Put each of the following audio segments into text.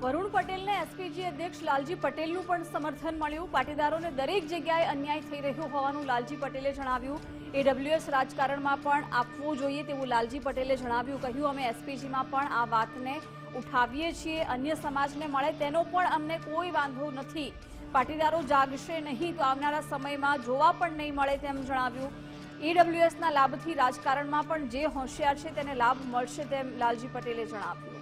વરુણ પટેલને એસપીજી અધ્યક્ષ લાલજી પટેલનું પણ સમર્થન મળ્યું। પાટીદારોને દરેક જગ્યાએ અન્યાય થઈ રહ્યો હોવાનું લાલજી પટેલે જણાવ્યું। એડબ્લ્યુએસ રાજકારણમાં પણ આપવું જોઈએ તેવું લાલજી પટેલે જણાવ્યું। કહ્યું, અમે એસપીજીમાં પણ આ વાતને ઉઠાવીએ છીએ, અન્ય સમાજને મળે તેનો પણ અમને કોઈ વાંધો નથી। પાટીદારો જાગશે નહીં તો આવનારા સમયમાં જોવા પણ નહીં મળે તેમ જણાવ્યું। ઈડબ્લ્યુએસના લાભથી રાજકારણમાં પણ જે હોશિયાર છે તેને લાભ મળશે તેમ લાલજી પટેલે જણાવ્યું।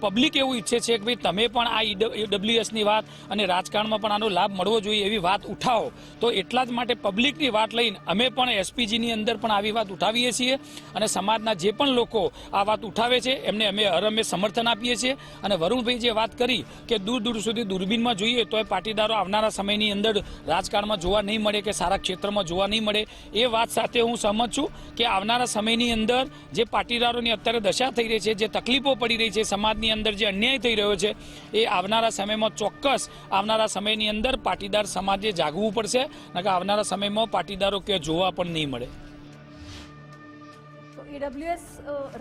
પબ્લિક એવું ઈચ્છે છે કે ભાઈ તમે પણ આ ઈડબ્લ્યુએસની વાત અને રાજકારણમાં પણ આનો લાભ મળવો જોઈએ એવી વાત ઉઠાવો, તો એટલા જ માટે પબ્લિકની વાત લઈને અમે પણ એસપીજીની અંદર પણ આવી વાત ઉઠાવીએ છીએ અને સમાજના જે પણ લોકો આ વાત ઉઠાવે છે એમને અમે હરમે સમર્થન આપીએ છીએ। અને વરુણભાઈ જે વાત કરી કે દૂર દૂર સુધી દૂરબીનમાં જોઈએ તો એ પાટીદારો આવનારા સમયની અંદર રાજકારણમાં જોવા નહીં મળે કે સારા ક્ષેત્રમાં જોવા નહીં મળે, એ વાત સાથે હું સહમત છું કે આવનારા સમયની અંદર જે પાટીદારોની અત્યારે દશા થઈ રહી છે, જે તકલીફો પડી રહી છે, સમાજની અંદર જે અન્યાય થઈ રહ્યો છે, એ આવનારા સમયમાં ચોક્કસ આવનારા સમયની અંદર પાટીદાર સમાજે જાગવું પડશે, નકર આવનારા સમયમાં પાટીદારો કે જોવા પણ નહીં મળે। તો ઈડબ્લ્યુએસ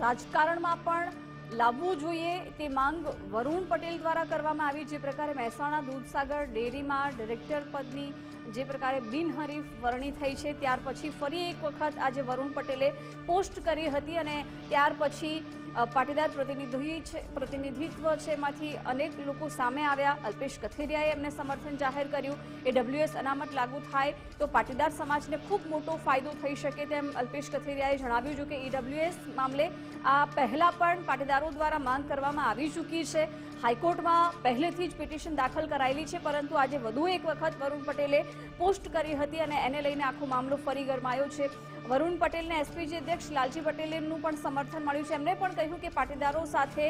રાજકારણમાં પણ લાવવું જોઈએ તે માંગ વરુણ પટેલ દ્વારા કરવામાં આવી। જે પ્રકારે મહેસાણા દૂધસાગર ડેરીમાં ડિરેક્ટર પદની જે પ્રકારે બિનહરીફ વરણી થઈ છે, ત્યાર પછી ફરી એક વખત આજે વરુણ પટેલે પોસ્ટ કરી હતી અને ત્યાર પછી પાટીદાર પ્રતિનિધિત્વ છે એમાંથી અનેક લોકો સામે આવ્યા। અલ્પેશ કથિરિયાએ એમને સમર્થન જાહેર કર્યું। એડબ્લ્યુએસ અનામત લાગુ થાય તો પાટીદાર સમાજને ખૂબ મોટો ફાયદો થઈ શકે તેમ અલ્પેશ કથિરિયાએ જણાવ્યું। જો કે ઈડબ્લ્યુએસ મામલે આ પહેલા પણ પાટીદારો દ્વારા માંગ કરવામાં આવી ચૂકી છે, હાઈકોર્ટમાં પહેલેથી જ પિટિશન દાખલ કરાયેલી છે, પરંતુ આજે વધુ એક વખત વરુણ પટેલે પોસ્ટ કરી હતી અને એને લઈને આખો મામલો ફરી ગરમાયો છે। વરુણ પટેલને એસપીજી અધ્યક્ષ લાલજી પટેલનું પણ સમર્થન મળ્યું છે। એમણે પણ કહ્યું કે પાટીદારો સાથે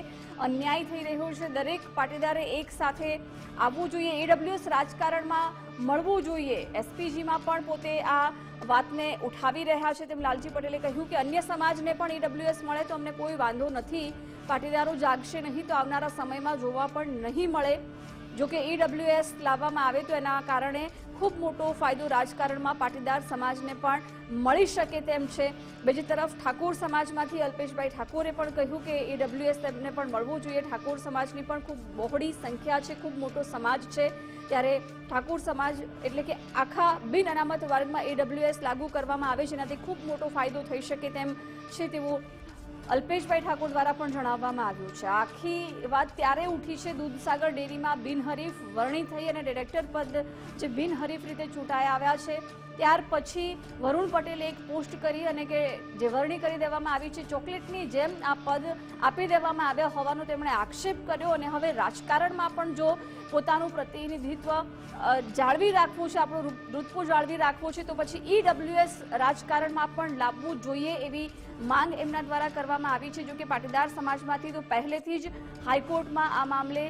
અન્યાય થઈ રહ્યો છે, દરેક પાટીદારે એક સાથે આવવું જોઈએ, ઈડબ્લ્યુએસ રાજકારણમાં મળવું જોઈએ। એસપીજીમાં પણ પોતે આ વાતને ઉઠાવી રહ્યા છે તેમ લાલજી પટેલે કહ્યું કે અન્ય સમાજને પણ ઈડબ્લ્યુએસ મળે તો અમને કોઈ વાંધો નથી, પાટીદારો જાગશે નહીં તો આવનારા સમયમાં જોવા પણ નહીં મળે। જો કે ઈડબ્લ્યુએસ લાવવામાં આવે તો એના કારણે ખૂબ મોટો ફાયદો રાજકારણમાં પાટીદાર સમાજને પણ મળી શકે તેમ છે। બીજી તરફ ઠાકોર સમાજમાંથી અલ્પેશભાઈ ઠાકોરે પણ કહ્યું કે ઈડબ્લ્યુએસ તેમને પણ મળવું જોઈએ। ઠાકોર સમાજની પણ ખૂબ બહોળી સંખ્યા છે, ખૂબ મોટો સમાજ છે, ત્યારે ઠાકોર સમાજ એટલે કે આખા બિન અનામત વર્ગમાં ઈડબ્લ્યુએસ લાગુ કરવામાં આવે છે, એનાથી ખૂબ મોટો ફાયદો થઈ શકે તેમ છે તેવું અલ્પેશભાઈ ઠાકોર દ્વારા પણ જણાવવામાં આવ્યું છે। આખી વાત ત્યારે ઉઠી છે દૂધસાગર ડેરીમાં બિનહરીફ વરણી થઈ અને ડિરેક્ટર પદ જે બિનહરીફ રીતે ચૂંટાઈ આવ્યા છે, ત્યાર પછી વરુણ પટેલે એક પોસ્ટ કરી અને કે જે વરણી કરી દેવામાં આવી છે, ચોકલેટની જેમ આ પદ આપી દેવામાં આવ્યા હોવાનો તેમણે આક્ષેપ કર્યો। અને હવે રાજકારણમાં પણ જો પોતાનું પ્રતિનિધિત્વ જાળવી રાખવું છે, આપણું ઋતપો જાળવી રાખવો છે, તો પછી ઈડબ્લ્યુએસ રાજકારણમાં પણ લાવવું જોઈએ એવી માંગ એમના દ્વારા કરવામાં આવી છે। જો કે પાટીદાર સમાજમાંથી તો પહેલેથી જ હાઈકોર્ટમાં આ મામલે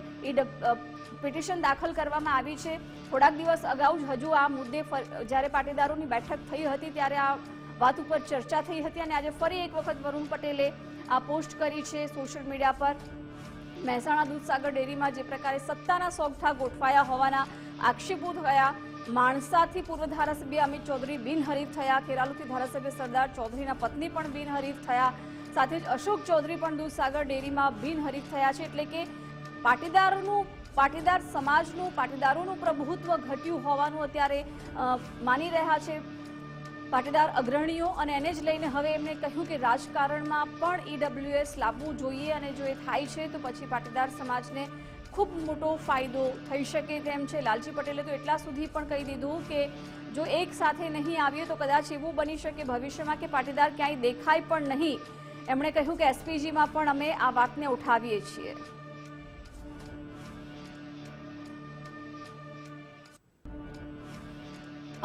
પિટિશન દાખલ કરવામાં આવી છે। થોડાક દિવસ અગાઉ જ હજુ આ મુદ્દે જ્યારે પાટીદારોની બેઠક થઈ હતી ત્યારે આ વાત ઉપર ચર્ચા થઈ હતી અને આજે ફરી એક વખત વરુણ પટેલે આ પોસ્ટ કરી છે સોશિયલ મીડિયા પર। મહેસાણા દૂધસાગર ડેરીમાં જે પ્રકારે સત્તાના સોગઠા ગોઠવાયા હોવાના આક્ષેપો થયા, માણસાથી પૂર્વ ધારાસભ્ય અમિત ચૌધરી બિનહરીફ થયા, ખેરાલુથી ધારાસભ્ય સરદાર ચૌધરીના પત્ની પણ બિનહરીફ થયા, સાથે જ અશોક ચૌધરી પણ દૂધસાગર ડેરીમાં બિનહરીફ થયા છે। એટલે કે પાટીદાર સમાજનું, પાટીદારોનું પ્રભુત્વ ઘટ્યું હોવાનું અત્યારે માની રહ્યા છે પાટીદાર અગ્રણીઓ, અને એને જ લઈને હવે એમણે કહ્યું કે રાજકારણમાં પણ ઈડબ્લ્યુએસ લાવવું જોઈએ અને જો એ થાય છે તો પછી પાટીદાર સમાજને ખૂબ મોટો ફાયદો થઈ શકે તેમ છે। લાલજી પટેલે તો એટલા સુધી પણ કહી દીધું કે જો એક સાથે નહીં આવીએ તો કદાચ એવું બની શકે ભવિષ્યમાં કે પાટીદાર ક્યાંય દેખાય પણ નહીં। એમણે કહ્યું કે એસપીજીમાં પણ અમે આ વાતને ઉઠાવીએ છીએ।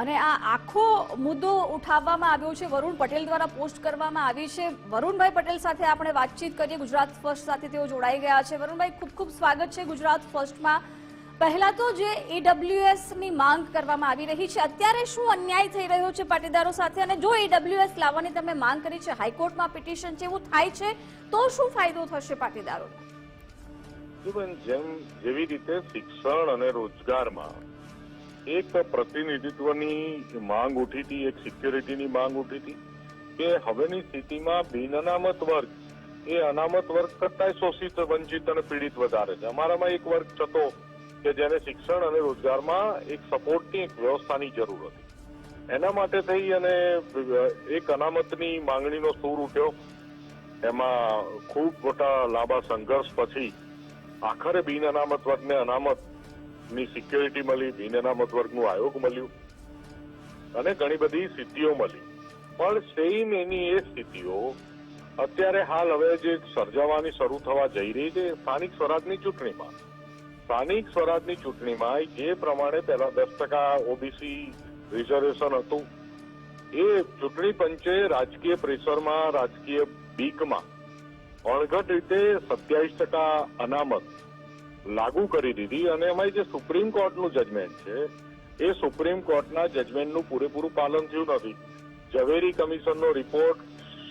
અને આ આખો મુદ્દો ઉઠાવવામાં આવ્યો છે, વરુણ પટેલ દ્વારા પોસ્ટ કરવામાં આવી છે। વરુણભાઈ પટેલ સાથે આપણે વાતચીત કરીએ, ગુજરાત ફર્સ્ટ સાથે તેઓ જોડાઈ ગયા છે। વરુણભાઈ, ખૂબ ખૂબ સ્વાગત છે ગુજરાત ફર્સ્ટમાં। પહેલા તો જે ઈડબ્લ્યુએસની માંગ કરવામાં આવી રહી છે, અત્યારે શું અન્યાય થઈ રહ્યો છે પાટીદારો સાથે, અને જો ઈડબ્લ્યુએસ લાવવાની તમે માંગ કરી છે, હાઈકોર્ટમાં પિટિશન છે, એવું થાય છે તો શું ફાયદો થશે પાટીદારોને? જેવી રીતે શિક્ષણ અને રોજગારમાં એક પ્રતિનિધિત્વની માંગ ઉઠી હતી, એક સિક્યોરિટીની માંગ ઉઠી હતી કે હવેની સ્થિતિમાં બિન અનામત વર્ગ એ અનામત વર્ગ કરતા શોષિત, વંચિત અને પીડિત વધારે છે. અમારામાં એક વર્ગ હતો કે જેને શિક્ષણ અને રોજગારમાં એક સપોર્ટની એક વ્યવસ્થાની જરૂર હતી. એના માટે થઈ અને એક અનામતની માંગણીનો સૂર ઉઠ્યો. એમાં ખૂબ મોટા લાંબા સંઘર્ષ પછી આખરે બિન અનામત વર્ગને અનામતની સિક્યોરિટી મળી, બિન અનામત વર્ગનું આયોગ મળ્યું અને ઘણી બધી સિદ્ધિઓ મળી. પણ સેમ એની એ સ્થિતિઓ અત્યારે હાલ હવે જે સર્જાવાની શરૂ થવા જઈ રહી છે સ્થાનિક સ્વરાજની ચૂંટણીમાં. સ્થાનિક સ્વરાજની ચૂંટણીમાં જે પ્રમાણે પહેલા 10% ઓબીસી રિઝર્વેશન હતું, એ ચૂંટણી પંચે રાજકીય પ્રેશરમાં, રાજકીય બીકમાં અણઘટ રીતે 27% અનામત લાગુ કરી દીધી. અને એમાં જે સુપ્રીમ કોર્ટનું જજમેન્ટ છે, એ સુપ્રીમ કોર્ટના જજમેન્ટનું પૂરેપૂરું પાલન થયું નથી. ઝવેરી કમિશનનો રિપોર્ટ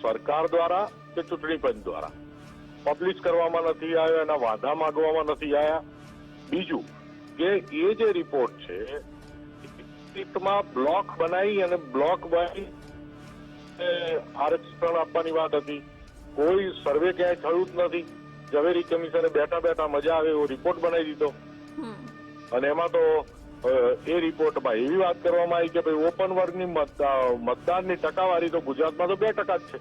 સરકાર દ્વારા કે ચૂંટણી પંચ દ્વારા પબ્લિશ કરવામાં નથી આવ્યો, એના વાંધા માંગવામાં નથી આવ્યા. બીજું કે એ જે રિપોર્ટ છે માં બ્લોક બનાવી અને બ્લોક બનાવી આરક્ષણ આપવાની વાત હતી. કોઈ સર્વે ક્યાંય થયું જ નથી. ઝવેરી કમિશને બેઠા બેઠા મજા આવે એવો રિપોર્ટ બનાવી દીધો. અને એમાં તો એ રિપોર્ટમાં એવી વાત કરવામાં આવી કે ભાઈ ઓપન વર્ગની મતદાનની ટકાવારી તો ગુજરાતમાં તો 2% જ છે.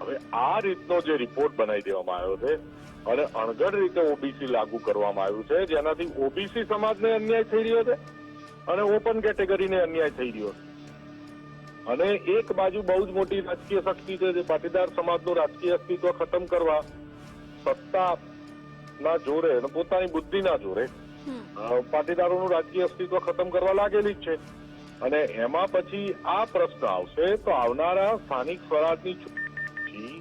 હવે આ રીતનો જે રિપોર્ટ બનાવી દેવામાં આવ્યો છે અને અણઘડ રીતે ઓબીસી લાગુ કરવામાં આવ્યું છે, જેનાથી ઓબીસી સમાજને અન્યાય થઈ રહ્યો છે અને ઓપન કેટેગરીને અન્યાય થઈ રહ્યો છે. અને એક બાજુ બહુ જ મોટી રાજકીય શક્તિ છે જે પાટીદાર સમાજનું રાજકીય અસ્તિત્વ ખતમ કરવા સત્તાના જોરે અને પોતાની બુદ્ધિના જોરે પાટીદારોનું રાજકીય અસ્તિત્વ ખતમ કરવા લાગેલી જ છે. અને એમાં પછી આ પ્રશ્ન આવશે તો આવનારા સ્થાનિક સ્વરાજની ચૂંટણી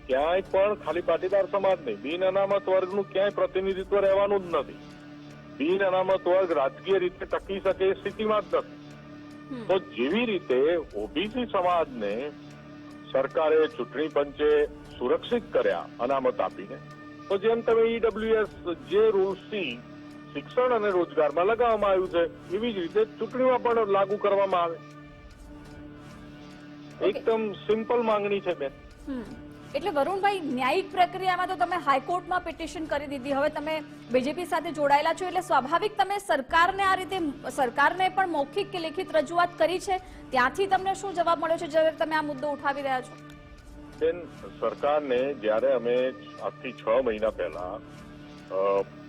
ક્યાંય પણ ખાલી પાટીદાર સમાજ નહીં, બિન અનામત વર્ગનું ક્યાંય પ્રતિનિધિત્વ રહેવાનું જ નથી. બિન અનામત વર્ગ રાજકીય રીતે ટકી શકે એ સ્થિતિમાં જ નથી. તો જેવી રીતે ઓબીસી સમાજને સરકારે, ચૂંટણી પંચે સુરક્ષિત કર્યા અનામત આપીને, તો જેમ તમે ઈડબ્લ્યુએસ જે રૂલ્સથી શિક્ષણ અને રોજગારમાં લગાવવામાં આવ્યું છે એવી જ રીતે ચૂંટણીમાં પણ લાગુ કરવામાં આવે. એકદમ સિમ્પલ માંગણી છે બેન. એટલે વરુણભાઈ, ન્યાયિક પ્રક્રિયામાં તો તમે હાઈકોર્ટમાં પિટિશન કરી દીધી, હવે તમે બીજેપી સાથે જોડાયેલા છો એટલે સ્વાભાવિક તમે સરકારને આ રીતે, સરકારને પણ મૌખિક કે લેખિત રજૂઆત કરી છે, ત્યાંથી તમને શું જવાબ મળ્યો છે જ્યારે તમે આ મુદ્દો ઉઠાવી રહ્યા છો? બેન, સરકારને જ્યારે અમે આજથી 6 મહિના પહેલા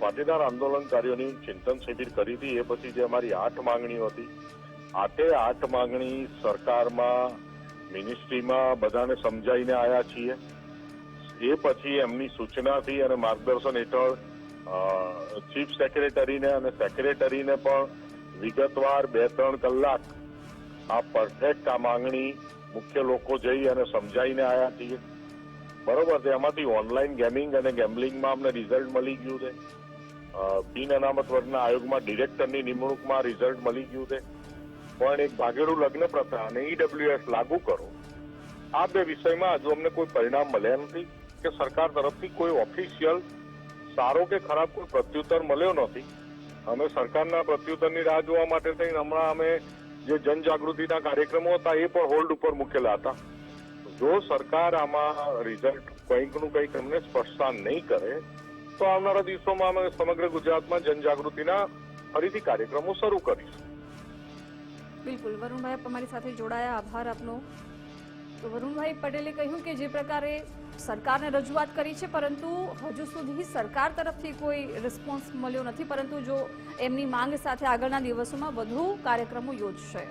પાટીદાર આંદોલનકારીઓની ચિંતન શિબિર કરી હતી, એ પછી જે અમારી 8 માંગણીઓ હતી, 8 માંગણી સરકારમાં, મિનિસ્ટ્રીમાં બધાને સમજાવીને આવ્યા છીએ. એ પછી એમની સૂચનાથી અને માર્ગદર્શન હેઠળ ચીફ સેક્રેટરીને અને સેક્રેટરીને પણ વિગતવાર 2-3 કલાક આ પરફેક્ટ આ માંગણી મુખ્ય લોકો જઈ અને સમજાવીને આવ્યા છીએ. બરોબર છે. એમાંથી ઓનલાઈન ગેમિંગ અને ગેમ્બલિંગમાં અમને રિઝલ્ટ મળી ગયું છે. બિન અનામત વર્ગના આયોગમાં ડિરેક્ટરની નિમણૂકમાં રિઝલ્ટ મળી ગયું છે. પણ એક ભાગેડું લગ્ન પ્રથા અને ઈડબ્લ્યુએસ લાગુ કરો, આ 2 વિષયમાં હજુ અમને કોઈ પરિણામ મળ્યા નથી કે સરકાર તરફથી કોઈ ઓફિશિયલ સારો કે ખરાબ કોઈ પ્રત્યુત્તર મળ્યો નથી. અમે સરકારના પ્રત્યુત્તરની રાહ જોવા માટે થઈને હમણાં અમે જે જનજાગૃતિના કાર્યક્રમો હતા એ પણ હોલ્ડ ઉપર મૂકેલા હતા. જો સરકાર આમાં રિઝલ્ટ કંઈકનું કંઈક અમને સ્પષ્ટતા નહીં કરે તો આવનારા દિવસોમાં અમે સમગ્ર ગુજરાતમાં જનજાગૃતિના ફરીથી કાર્યક્રમો શરૂ કરીશું. બિલકુલ, વરુણભાઈ અમારી સાથે જોડાયા, આભાર આપનો. તો વરુણભાઈ પટેલે કહ્યું કે જે પ્રકારે સરકારને રજૂઆત કરી છે પરંતુ હજુ સુધી સરકાર તરફથી કોઈ રિસ્પોન્સ મળ્યો નથી, પરંતુ જો એમની માંગ સાથે આગળના દિવસોમાં વધુ કાર્યક્રમો યોજશે.